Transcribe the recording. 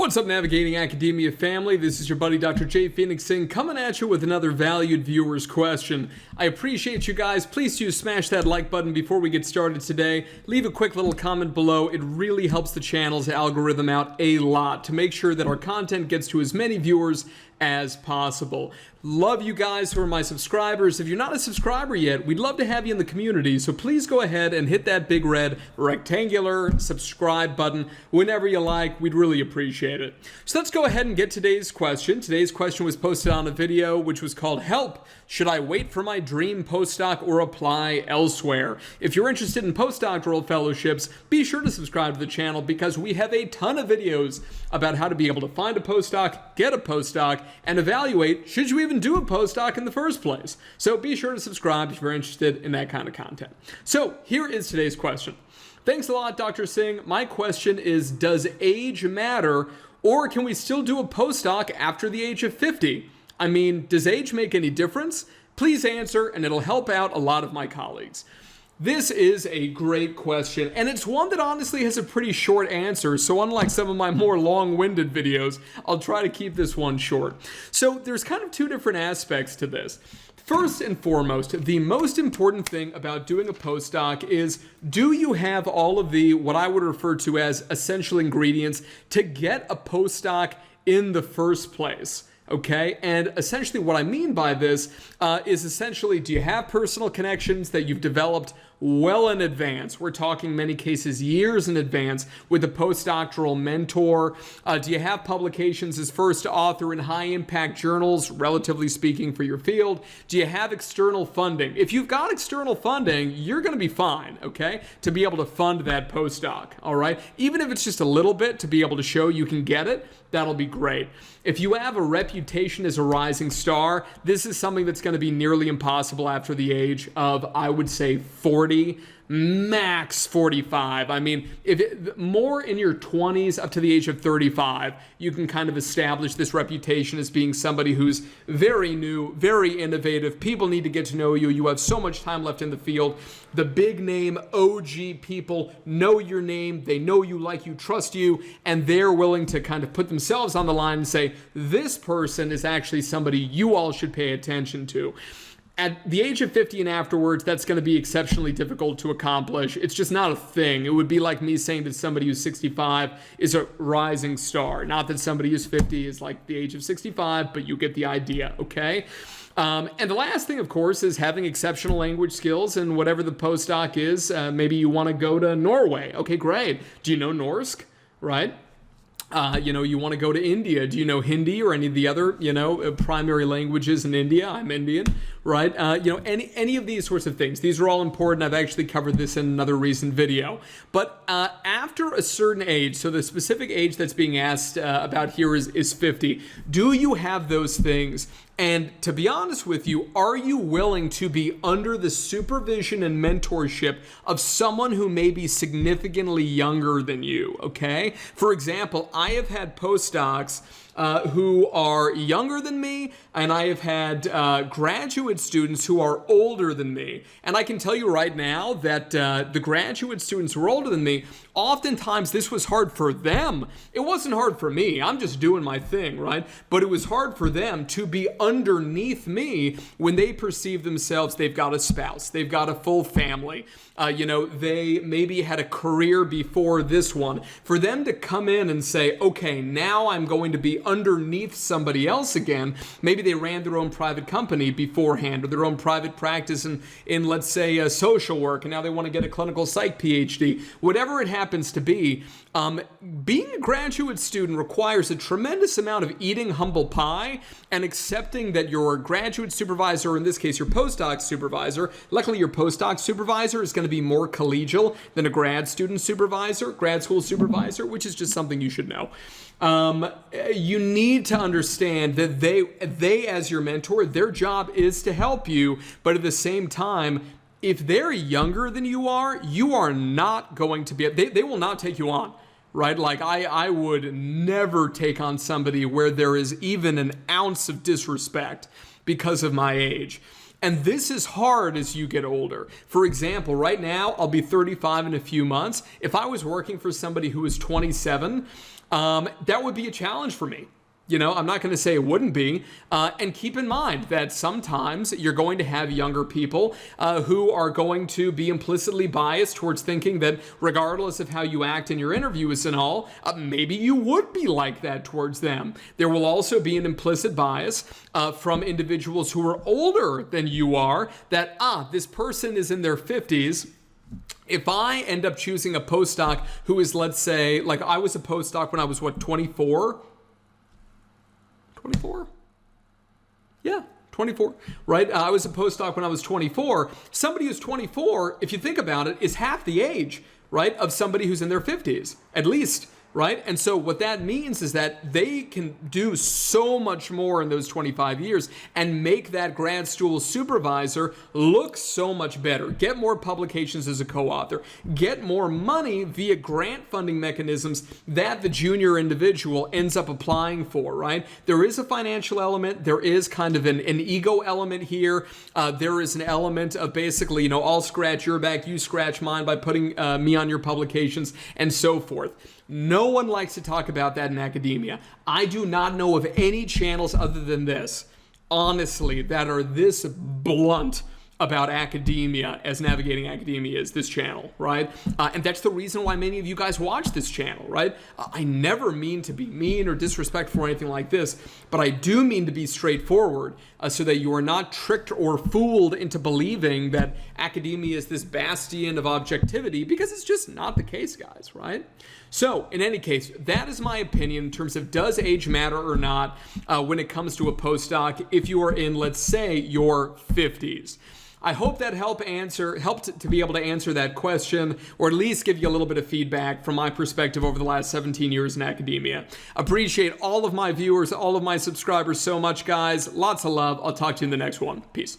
What's up, Navigating Academia family? This is your buddy Dr. J. Phoenix Singh coming at you with another valued viewer's question. I appreciate you guys. Please do smash that like button before we get started today. Leave a quick little comment below. It really helps the channel's algorithm out a lot to make sure that our content gets to as many viewers as possible. Love you guys who are my subscribers. If you're not a subscriber yet, we'd love to have you in the community, so please go ahead and hit that big red rectangular subscribe button whenever you like. We'd really appreciate it. So let's go ahead and get today's question. Today's question was posted on a video which was called Help! Should I wait for my dream postdoc or apply elsewhere? If you're interested in postdoctoral fellowships, be sure to subscribe to the channel because we have a ton of videos about how to be able to find a postdoc, get a postdoc, and evaluate should you even do a postdoc in the first place. So be sure to subscribe if you're interested in that kind of content. So here is today's question. Thanks a lot, Dr. Singh. My question is, does age matter, or can we still do a postdoc after the age of 50? I mean, does age make any difference? Please answer, and it'll help out a lot of my colleagues. This is a great question, and it's one that honestly has a pretty short answer, so unlike some of my more long-winded videos, I'll try to keep this one short. So there's kind of two different aspects to this. First and foremost, the most important thing about doing a postdoc is, do you have all of the, what I would refer to as essential ingredients to get a postdoc in the first place? Okay, and essentially what I mean by this is essentially, do you have personal connections that you've developed well in advance? We're talking many cases years in advance with a postdoctoral mentor. Do you have publications as first author in high impact journals, relatively speaking, for your field? Do you have external funding? If you've got external funding, you're going to be fine, okay, to be able to fund that postdoc, all right? Even if it's just a little bit to be able to show you can get it, that'll be great. If you have a reputation as a rising star, this is something that's going to be nearly impossible after the age of, I would say, 40, max 45. I mean, more in your 20s up to the age of 35, you can kind of establish this reputation as being somebody who's very new, very innovative. People need to get to know you. You have so much time left in the field. The big name OG people know your name. They know you, like you, trust you, and they're willing to kind of put themselves on the line and say, this person is actually somebody you all should pay attention to. At the age of 50 and afterwards, that's going to be exceptionally difficult to accomplish. It's just not a thing. It would be like me saying that somebody who's 65 is a rising star. Not that somebody who's 50 is like the age of 65, but you get the idea, okay? And the last thing, of course, is having exceptional language skills, and whatever the postdoc is, maybe you want to go to Norway. Okay, great. Do you know Norse, right? You want to go to India. Do you know Hindi or any of the other, primary languages in India? I'm Indian, right? Any of these sorts of things. These are all important. I've actually covered this in another recent video. But after a certain age, so the specific age that's being asked about here is 50. Do you have those things? And to be honest with you, are you willing to be under the supervision and mentorship of someone who may be significantly younger than you, okay? For example, I have had postdocs who are younger than me, and I have had graduate students who are older than me. And I can tell you right now that the graduate students who are older than me, oftentimes this was hard for them. It wasn't hard for me. I'm just doing my thing, right? But it was hard for them to be underneath me when they perceive themselves, they've got a spouse, they've got a full family, they maybe had a career before this one. For them to come in and say, okay, now I'm going to be underneath somebody else again. Maybe they ran their own private company beforehand, or their own private practice in let's say, social work, and now they want to get a clinical psych PhD. Whatever it happens to be, being a graduate student requires a tremendous amount of eating humble pie and accepting that your graduate supervisor, or in this case your postdoc supervisor, luckily your postdoc supervisor is going to be more collegial than a grad student supervisor, grad school supervisor, which is just something you should know. You need to understand that they as your mentor, their job is to help you, but at the same time, if they're younger than you are not going to be, they will not take you on, right? Like I would never take on somebody where there is even an ounce of disrespect because of my age. And this is hard as you get older. For example, right now, I'll be 35 in a few months. If I was working for somebody who was 27, that would be a challenge for me. You know, I'm not going to say it wouldn't be. And keep in mind that sometimes you're going to have younger people who are going to be implicitly biased towards thinking that regardless of how you act in your interviews and all, maybe you would be like that towards them. There will also be an implicit bias from individuals who are older than you are that, this person is in their 50s. If I end up choosing a postdoc who is, let's say, like I was a postdoc when I was, 24? 24? Yeah, 24, right? I was a postdoc when I was 24. Somebody who's 24, if you think about it, is half the age, right, of somebody who's in their 50s, at least, right? And so what that means is that they can do so much more in those 25 years and make that grad school supervisor look so much better, get more publications as a co-author, get more money via grant funding mechanisms that the junior individual ends up applying for, right? There is a financial element. There is kind of an ego element here. There is an element of basically, I'll scratch your back, you scratch mine by putting me on your publications and so forth. No one likes to talk about that in academia. I do not know of any channels other than this, honestly, that are this blunt about academia as Navigating Academia is this channel, right? And that's the reason why many of you guys watch this channel, right? I never mean to be mean or disrespectful or anything like this, but I do mean to be straightforward so that you are not tricked or fooled into believing that academia is this bastion of objectivity, because it's just not the case, guys, right? So, in any case, that is my opinion in terms of does age matter or not when it comes to a postdoc if you are in, let's say, your 50s. I hope that helped to be able to answer that question, or at least give you a little bit of feedback from my perspective over the last 17 years in academia. Appreciate all of my viewers, all of my subscribers so much, guys. Lots of love. I'll talk to you in the next one. Peace.